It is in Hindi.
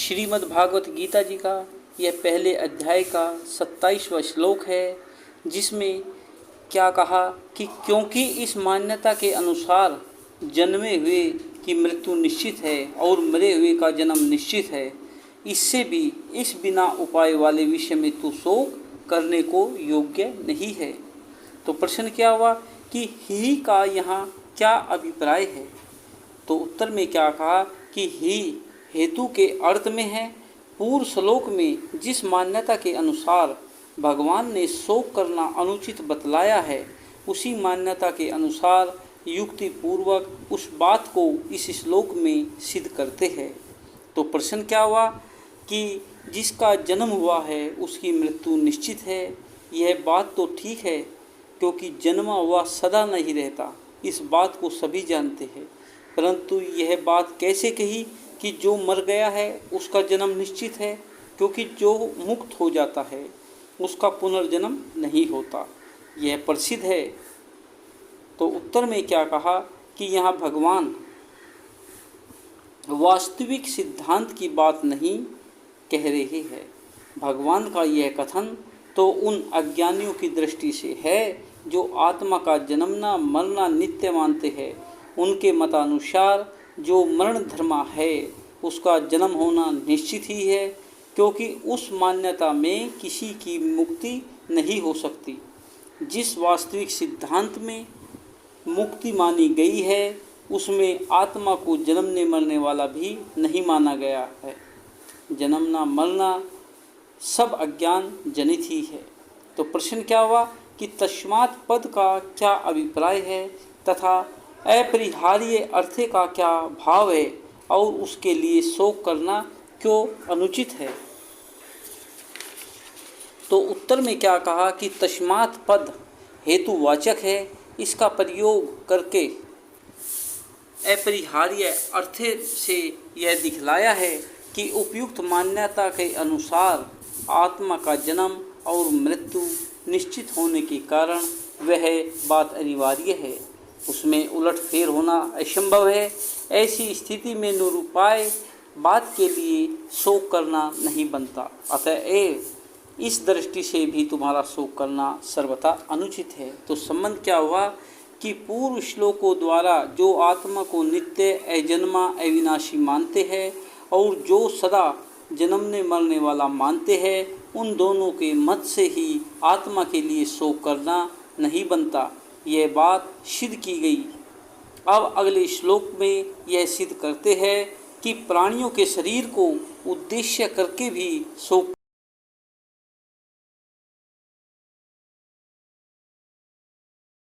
श्रीमद् भागवत गीता जी का यह पहले अध्याय का 27वां श्लोक है, जिसमें क्या कहा कि क्योंकि इस मान्यता के अनुसार जन्मे हुए की मृत्यु निश्चित है और मरे हुए का जन्म निश्चित है, इससे भी इस बिना उपाय वाले विषय में तू शोक करने को योग्य नहीं है। तो प्रश्न क्या हुआ कि ही का यहाँ क्या अभिप्राय है। तो उत्तर में क्या कहा कि ही हेतु के अर्थ में है। पूर्व श्लोक में जिस मान्यता के अनुसार भगवान ने शोक करना अनुचित बतलाया है, उसी मान्यता के अनुसार युक्ति पूर्वक उस बात को इस श्लोक में सिद्ध करते हैं। तो प्रश्न क्या हुआ कि जिसका जन्म हुआ है उसकी मृत्यु निश्चित है। यह बात तो ठीक है, क्योंकि जन्मा हुआ सदा नहीं रहता, इस बात को सभी जानते हैं। परंतु यह बात कैसे कही कि जो मर गया है उसका जन्म निश्चित है, क्योंकि जो मुक्त हो जाता है उसका पुनर्जन्म नहीं होता, यह प्रसिद्ध है। तो उत्तर में क्या कहा कि यहाँ भगवान वास्तविक सिद्धांत की बात नहीं कह रहे हैं। भगवान का यह कथन तो उन अज्ञानियों की दृष्टि से है जो आत्मा का जन्मना मरना नित्य मानते हैं। उनके मतानुसार जो मरण धर्मा है उसका जन्म होना निश्चित ही है, क्योंकि उस मान्यता में किसी की मुक्ति नहीं हो सकती। जिस वास्तविक सिद्धांत में मुक्ति मानी गई है उसमें आत्मा को जन्मने मरने वाला भी नहीं माना गया है। जन्मना मरना सब अज्ञान जनित ही है। तो प्रश्न क्या हुआ कि तस्मात् पद का क्या अभिप्राय है तथा अपरिहार्य अर्थ का क्या भाव है और उसके लिए शोक करना क्यों अनुचित है। तो उत्तर में क्या कहा कि तस्मात् पद हेतुवाचक है। इसका प्रयोग करके अपरिहार्य अर्थ से यह दिखलाया है कि उपयुक्त मान्यता के अनुसार आत्मा का जन्म और मृत्यु निश्चित होने के कारण वह बात अनिवार्य है, उसमें उलटफेर होना असंभव है। ऐसी स्थिति में निरुपाय बात के लिए शोक करना नहीं बनता। अतएव इस दृष्टि से भी तुम्हारा शोक करना सर्वथा अनुचित है। तो संबंध क्या हुआ कि पूर्व श्लोकों द्वारा जो आत्मा को नित्य अजन्मा अविनाशी मानते हैं और जो सदा जन्मने मरने वाला मानते हैं, उन दोनों के मत से ही आत्मा के लिए शोक करना नहीं बनता, यह बात सिद्ध की गई। अब अगले श्लोक में यह सिद्ध करते हैं कि प्राणियों के शरीर को उद्देश्य करके भी शोक